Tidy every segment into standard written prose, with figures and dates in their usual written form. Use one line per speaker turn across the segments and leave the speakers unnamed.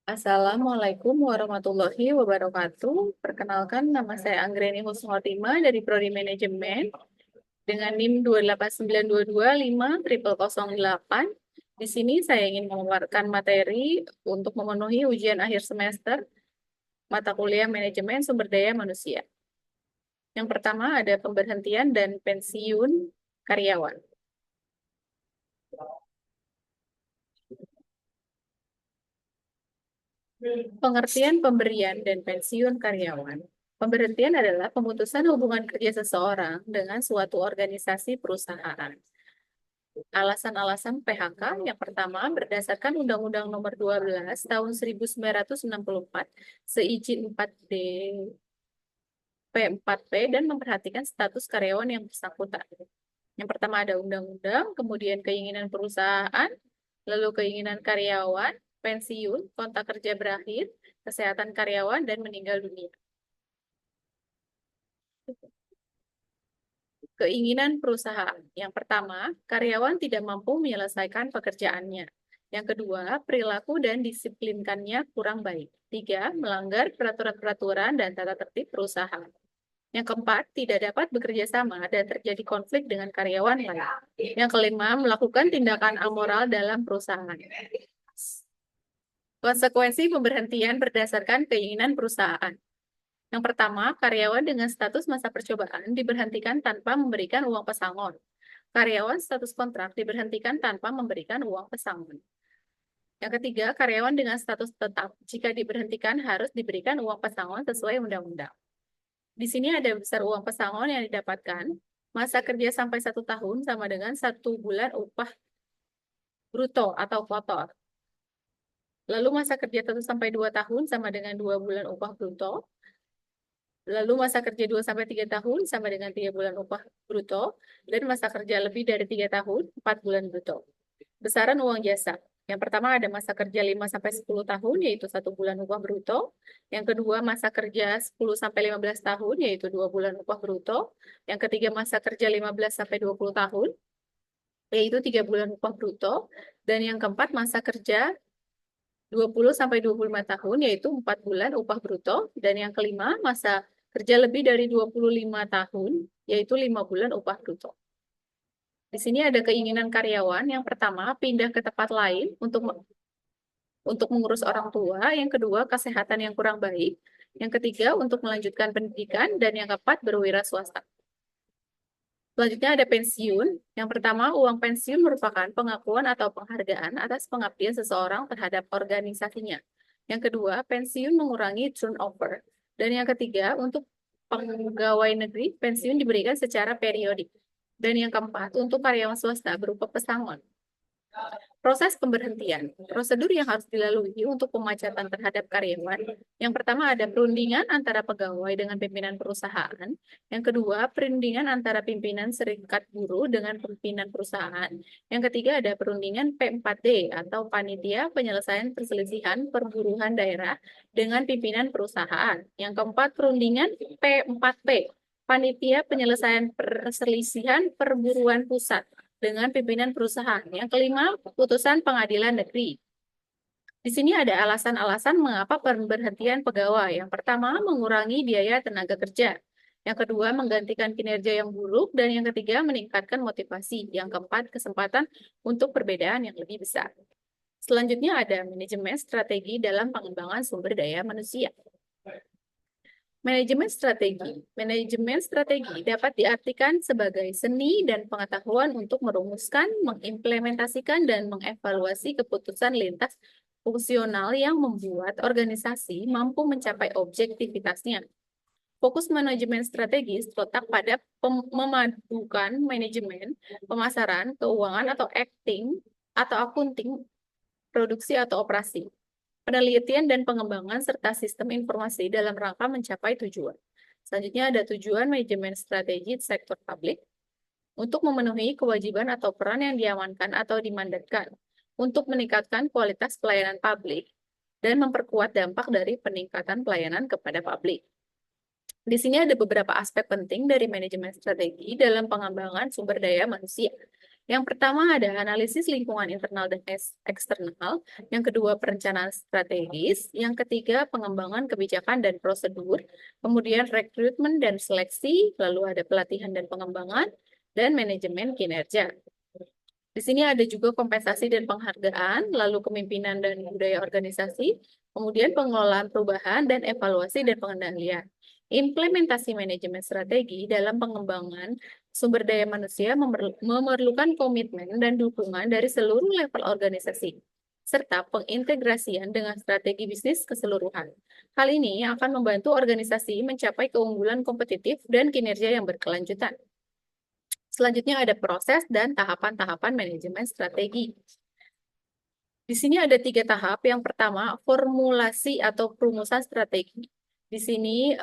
Assalamualaikum warahmatullahi wabarakatuh. Perkenalkan, nama saya Anggreni Husnotima dari Prodi Manajemen dengan NIM 289225008. Di sini saya ingin memaparkan materi untuk memenuhi ujian akhir semester mata kuliah Manajemen Sumber Daya Manusia. Yang pertama ada pemberhentian dan pensiun karyawan. Pengertian pemberian dan pensiun karyawan. Pemberhentian adalah pemutusan hubungan kerja seseorang dengan suatu organisasi perusahaan. Alasan-alasan PHK yang pertama berdasarkan Undang-Undang Nomor 12 Tahun 1964 seizin 4D P4P dan memperhatikan status karyawan yang bersangkutan. Yang pertama ada undang-undang, kemudian keinginan perusahaan, lalu keinginan karyawan, pensiun, kontrak kerja berakhir, kesehatan karyawan, dan meninggal dunia. Keinginan perusahaan. Yang pertama, karyawan tidak mampu menyelesaikan pekerjaannya. Yang kedua, perilaku dan disiplinkannya kurang baik. Tiga, melanggar peraturan-peraturan dan tata tertib perusahaan. Yang keempat, tidak dapat bekerja sama dan terjadi konflik dengan karyawan lain. Yang kelima, melakukan tindakan amoral dalam perusahaan. Konsekuensi pemberhentian berdasarkan keinginan perusahaan. Yang pertama, karyawan dengan status masa percobaan diberhentikan tanpa memberikan uang pesangon. Karyawan status kontrak diberhentikan tanpa memberikan uang pesangon. Yang ketiga, karyawan dengan status tetap jika diberhentikan harus diberikan uang pesangon sesuai undang-undang. Di sini ada besar uang pesangon yang didapatkan. Masa kerja sampai 1 tahun sama dengan 1 bulan upah bruto atau kotor. Lalu masa kerja 1 sampai 2 tahun sama dengan 2 bulan upah bruto. Lalu masa kerja 2 sampai 3 tahun sama dengan 3 bulan upah bruto. Dan masa kerja lebih dari 3 tahun, 4 bulan bruto. Besaran uang jasa. Yang pertama ada masa kerja 5 sampai 10 tahun, yaitu 1 bulan upah bruto. Yang kedua masa kerja 10 sampai 15 tahun, yaitu 2 bulan upah bruto. Yang ketiga masa kerja 15 sampai 20 tahun, yaitu 3 bulan upah bruto. Dan yang keempat masa kerja 20 sampai 25 tahun, yaitu 4 bulan upah bruto. Dan yang kelima masa kerja lebih dari 25 tahun, yaitu 5 bulan upah bruto. Di sini ada keinginan karyawan. Yang pertama, pindah ke tempat lain untuk mengurus orang tua. Yang kedua, kesehatan yang kurang baik. Yang ketiga, untuk melanjutkan pendidikan. Dan yang keempat, berwira swasta. Selanjutnya ada pensiun. Yang pertama, uang pensiun merupakan pengakuan atau penghargaan atas pengabdian seseorang terhadap organisasinya. Yang kedua, pensiun mengurangi turnover. Dan yang ketiga, untuk pegawai negeri, pensiun diberikan secara periodik. Dan yang keempat, untuk karyawan swasta berupa pesangon. Proses pemberhentian. Prosedur yang harus dilalui untuk pemecatan terhadap karyawan. Yang pertama ada perundingan antara pegawai dengan pimpinan perusahaan. Yang kedua, perundingan antara pimpinan serikat buruh dengan pimpinan perusahaan. Yang ketiga ada perundingan P4D atau Panitia Penyelesaian Perselisihan Perburuhan Daerah dengan pimpinan perusahaan. Yang keempat, perundingan P4P, Panitia Penyelesaian Perselisihan Perburuan Pusat dengan pimpinan perusahaan. Yang kelima, putusan pengadilan negeri. Di sini ada alasan-alasan mengapa pemberhentian pegawai. Yang pertama, mengurangi biaya tenaga kerja. Yang kedua, menggantikan kinerja yang buruk. Dan yang ketiga, meningkatkan motivasi. Yang keempat, kesempatan untuk perbedaan yang lebih besar. Selanjutnya ada manajemen strategi dalam pengembangan sumber daya manusia. Manajemen strategi. Manajemen strategi dapat diartikan sebagai seni dan pengetahuan untuk merumuskan, mengimplementasikan, dan mengevaluasi keputusan lintas fungsional yang membuat organisasi mampu mencapai objektivitasnya. Fokus manajemen strategis terletak pada memadukan manajemen, pemasaran, keuangan atau accounting, produksi atau operasi, penelitian dan pengembangan, serta sistem informasi dalam rangka mencapai tujuan. Selanjutnya ada tujuan manajemen strategi sektor publik untuk memenuhi kewajiban atau peran yang diamankan atau dimandatkan untuk meningkatkan kualitas pelayanan publik dan memperkuat dampak dari peningkatan pelayanan kepada publik. Di sini ada beberapa aspek penting dari manajemen strategi dalam pengembangan sumber daya manusia. Yang pertama ada analisis lingkungan internal dan eksternal, yang kedua perencanaan strategis, yang ketiga pengembangan kebijakan dan prosedur, kemudian rekrutmen dan seleksi, lalu ada pelatihan dan pengembangan, dan manajemen kinerja. Di sini ada juga kompensasi dan penghargaan, lalu kepemimpinan dan budaya organisasi, kemudian pengelolaan perubahan dan evaluasi dan pengendalian. Implementasi manajemen strategi dalam pengembangan sumber daya manusia memerlukan komitmen dan dukungan dari seluruh level organisasi, serta pengintegrasian dengan strategi bisnis keseluruhan. Hal ini akan membantu organisasi mencapai keunggulan kompetitif dan kinerja yang berkelanjutan. Selanjutnya ada proses dan tahapan-tahapan manajemen strategi. Di sini ada 3 tahap. Yang pertama, formulasi atau perumusan strategi. Di sini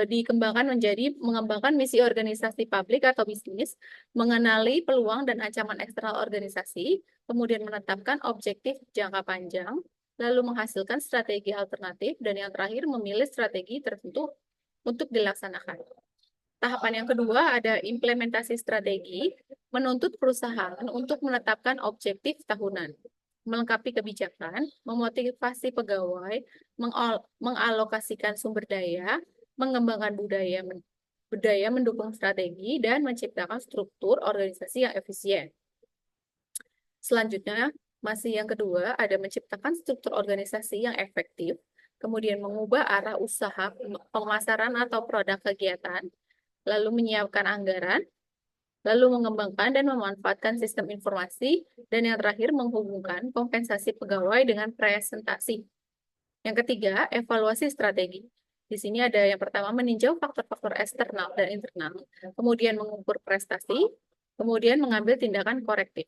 dikembangkan menjadi mengembangkan misi organisasi publik atau bisnis, mengenali peluang dan ancaman eksternal organisasi, kemudian menetapkan objektif jangka panjang, lalu menghasilkan strategi alternatif, dan yang terakhir memilih strategi tertentu untuk dilaksanakan. Tahapan yang kedua ada implementasi strategi, menuntut perusahaan untuk menetapkan objektif tahunan, melengkapi kebijakan, memotivasi pegawai, mengalokasikan sumber daya, mengembangkan budaya mendukung strategi, dan menciptakan struktur organisasi yang efisien. Selanjutnya, masih yang kedua ada menciptakan struktur organisasi yang efektif, kemudian mengubah arah usaha, pemasaran atau produk kegiatan, lalu menyiapkan anggaran, lalu mengembangkan dan memanfaatkan sistem informasi, dan yang terakhir menghubungkan kompensasi pegawai dengan presentasi. Yang ketiga, evaluasi strategi. Di sini ada yang pertama meninjau faktor-faktor eksternal dan internal, kemudian mengukur prestasi, kemudian mengambil tindakan korektif.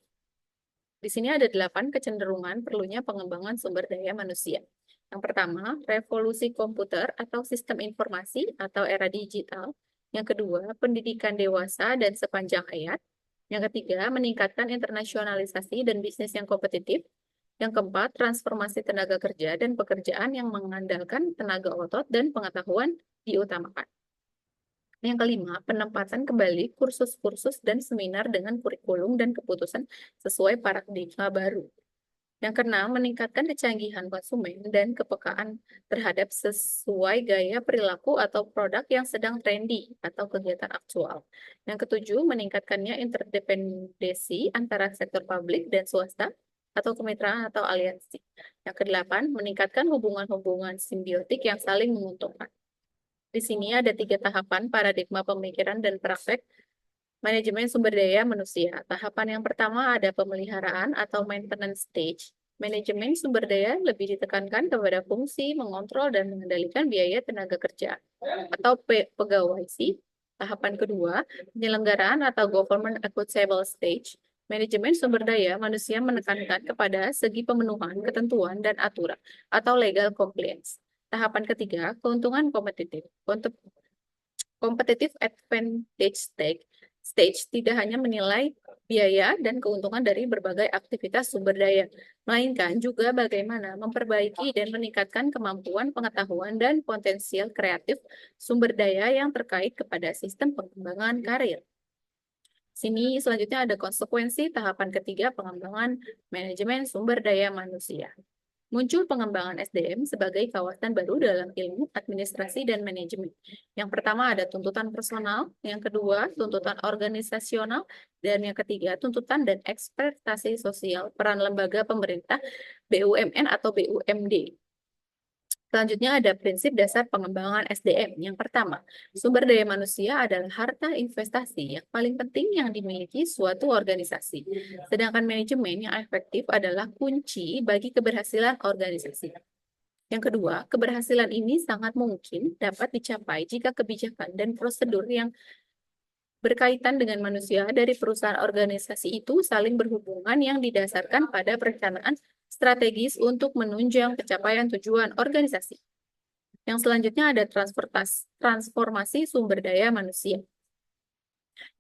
Di sini ada 8 kecenderungan perlunya pengembangan sumber daya manusia. Yang pertama, revolusi komputer atau sistem informasi atau era digital. Yang kedua, pendidikan dewasa dan sepanjang hayat. Yang ketiga, meningkatkan internasionalisasi dan bisnis yang kompetitif. Yang keempat, transformasi tenaga kerja dan pekerjaan yang mengandalkan tenaga otot dan pengetahuan diutamakan. Yang kelima, penempatan kembali kursus-kursus dan seminar dengan kurikulum dan keputusan sesuai paradigma baru. Yang keenam, meningkatkan kecanggihan konsumen dan kepekaan terhadap sesuai gaya perilaku atau produk yang sedang trendy atau kegiatan aktual. Yang ketujuh, meningkatkannya interdependensi antara sektor publik dan swasta atau kemitraan atau aliansi. Yang kedelapan, meningkatkan hubungan-hubungan simbiotik yang saling menguntungkan. Di sini ada 3 tahapan paradigma pemikiran dan praktek manajemen sumber daya manusia. Tahapan yang pertama ada pemeliharaan atau maintenance stage. Manajemen sumber daya lebih ditekankan kepada fungsi, mengontrol, dan mengendalikan biaya tenaga kerja atau pegawai sih. Tahapan kedua, penyelenggaraan atau government accountable stage. Manajemen sumber daya manusia menekankan kepada segi pemenuhan ketentuan dan aturan atau legal compliance. Tahapan ketiga, keuntungan kompetitif. Untuk competitive advantage stage tidak hanya menilai biaya dan keuntungan dari berbagai aktivitas sumber daya, melainkan juga bagaimana memperbaiki dan meningkatkan kemampuan pengetahuan dan potensial kreatif sumber daya yang terkait kepada sistem pengembangan karir. Sini selanjutnya ada konsekuensi tahapan ketiga pengembangan manajemen sumber daya manusia. Muncul pengembangan SDM sebagai kawasan baru dalam ilmu administrasi dan manajemen. Yang pertama ada tuntutan personal, yang kedua tuntutan organisasional, dan yang ketiga tuntutan dan ekspektasi sosial peran lembaga pemerintah BUMN atau BUMD. Selanjutnya ada prinsip dasar pengembangan SDM. Yang pertama, sumber daya manusia adalah harta investasi yang paling penting yang dimiliki suatu organisasi. Sedangkan manajemen yang efektif adalah kunci bagi keberhasilan organisasi. Yang kedua, keberhasilan ini sangat mungkin dapat dicapai jika kebijakan dan prosedur yang berkaitan dengan manusia dari perusahaan organisasi itu saling berhubungan yang didasarkan pada perencanaan strategis untuk menunjang pencapaian tujuan organisasi. Yang selanjutnya ada transformasi sumber daya manusia.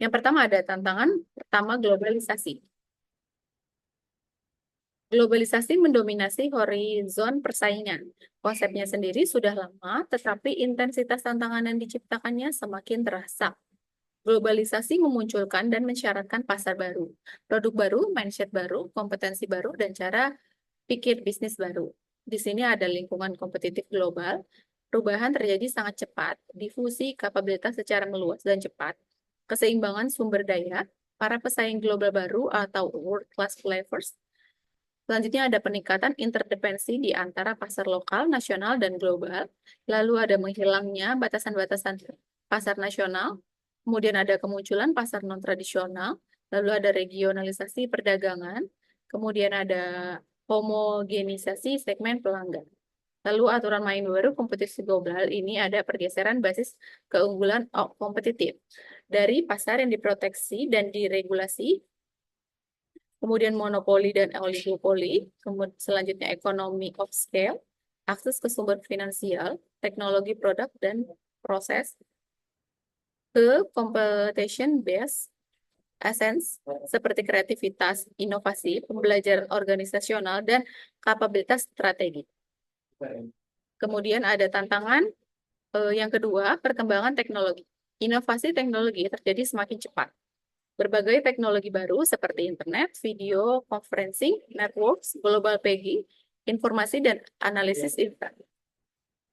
Yang pertama ada tantangan pertama globalisasi. Globalisasi mendominasi horizon persaingan. Konsepnya sendiri sudah lama, tetapi intensitas tantangan yang diciptakannya semakin terasa. Globalisasi memunculkan dan mensyaratkan pasar baru, produk baru, mindset baru, kompetensi baru, dan cara pikir bisnis baru. Di sini ada lingkungan kompetitif global, perubahan terjadi sangat cepat, difusi kapabilitas secara meluas dan cepat, keseimbangan sumber daya, para pesaing global baru atau world class players. Selanjutnya ada peningkatan interdependensi di antara pasar lokal, nasional, dan global. Lalu ada menghilangnya batasan-batasan pasar nasional. Kemudian ada kemunculan pasar non-tradisional. Lalu ada regionalisasi perdagangan. Kemudian ada homogenisasi segmen pelanggan. Lalu aturan main baru kompetisi global ini ada pergeseran basis keunggulan kompetitif dari pasar yang diproteksi dan diregulasi, kemudian monopoli dan oligopoli, kemudian selanjutnya economy of scale, akses ke sumber finansial, teknologi produk dan proses, ke competition based essence seperti kreativitas, inovasi, pembelajaran organisasional, dan kapabilitas strategi. Kemudian ada tantangan yang kedua, perkembangan teknologi. Inovasi teknologi terjadi semakin cepat. Berbagai teknologi baru seperti internet, video, conferencing, networks, global pegging, informasi, dan analisis infra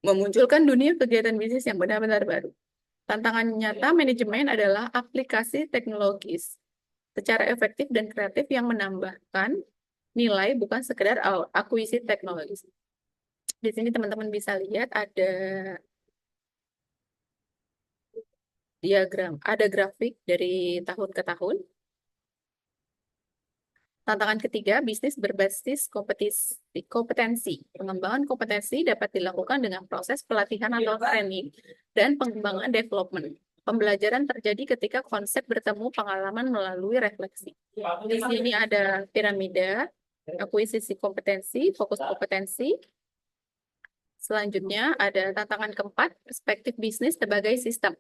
memunculkan dunia kegiatan bisnis yang benar-benar baru. Tantangan nyata manajemen adalah aplikasi teknologis secara efektif dan kreatif yang menambahkan nilai bukan sekedar akuisisi teknologis. Di sini teman-teman bisa lihat ada diagram, ada grafik dari tahun ke tahun. Tantangan ketiga, bisnis berbasis kompetensi. Pengembangan kompetensi dapat dilakukan dengan proses pelatihan atau training dan pengembangan development. Pembelajaran terjadi ketika konsep bertemu pengalaman melalui refleksi. Di sini ada piramida, akuisisi kompetensi, fokus kompetensi. Selanjutnya ada tantangan keempat, perspektif bisnis sebagai sistem.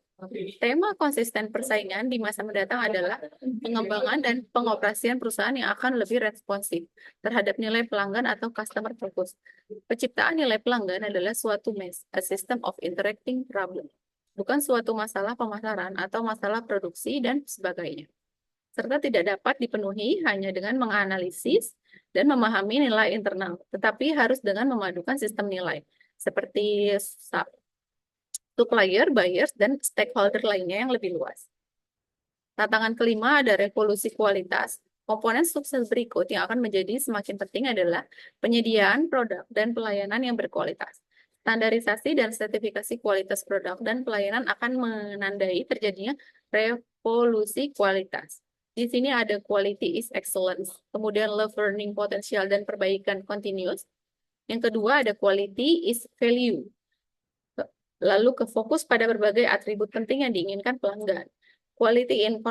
Tema konsisten persaingan di masa mendatang adalah pengembangan dan pengoperasian perusahaan yang akan lebih responsif terhadap nilai pelanggan atau customer focus. Penciptaan nilai pelanggan adalah suatu a system of interacting problem, bukan suatu masalah pemasaran atau masalah produksi dan sebagainya. Serta tidak dapat dipenuhi hanya dengan menganalisis dan memahami nilai internal, tetapi harus dengan memadukan sistem nilai seperti supplier, buyers, dan stakeholder lainnya yang lebih luas. Tantangan kelima ada revolusi kualitas. Komponen sukses berikut yang akan menjadi semakin penting adalah penyediaan produk dan pelayanan yang berkualitas. Standarisasi dan sertifikasi kualitas produk dan pelayanan akan menandai terjadinya revolusi kualitas. Di sini ada quality is excellence, kemudian love learning potensial dan perbaikan continuous. Yang kedua ada quality is value. Lalu ke fokus pada berbagai atribut penting yang diinginkan pelanggan. Quality in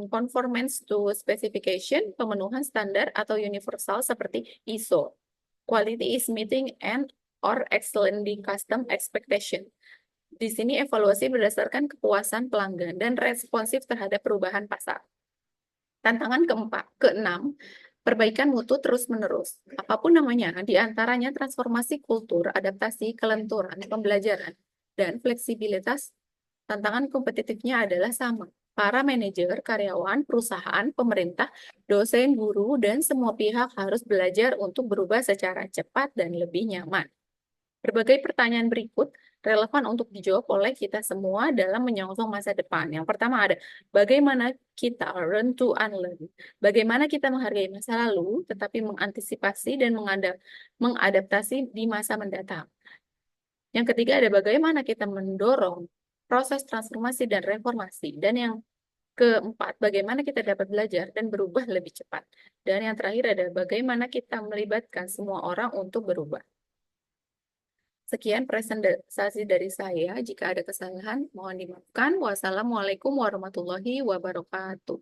conformance to specification, pemenuhan standar atau universal seperti ISO. Quality is meeting and or exceeding custom expectation. Di sini evaluasi berdasarkan kepuasan pelanggan dan responsif terhadap perubahan pasar. Tantangan keenam, perbaikan mutu terus-menerus. Apapun namanya, di antaranya transformasi kultur, adaptasi, kelenturan, pembelajaran, dan fleksibilitas. Tantangan kompetitifnya adalah sama. Para manajer, karyawan, perusahaan, pemerintah, dosen, guru, dan semua pihak harus belajar untuk berubah secara cepat dan lebih nyaman. Berbagai pertanyaan berikut relevan untuk dijawab oleh kita semua dalam menyongsong masa depan. Yang pertama ada, bagaimana kita learn to unlearn? Bagaimana kita menghargai masa lalu, tetapi mengantisipasi dan mengadaptasi di masa mendatang. Yang ketiga ada, bagaimana kita mendorong proses transformasi dan reformasi. Dan yang keempat, bagaimana kita dapat belajar dan berubah lebih cepat. Dan yang terakhir ada, bagaimana kita melibatkan semua orang untuk berubah. Sekian presentasi dari saya. Jika ada kesalahan, mohon dimaafkan. Wassalamualaikum warahmatullahi wabarakatuh.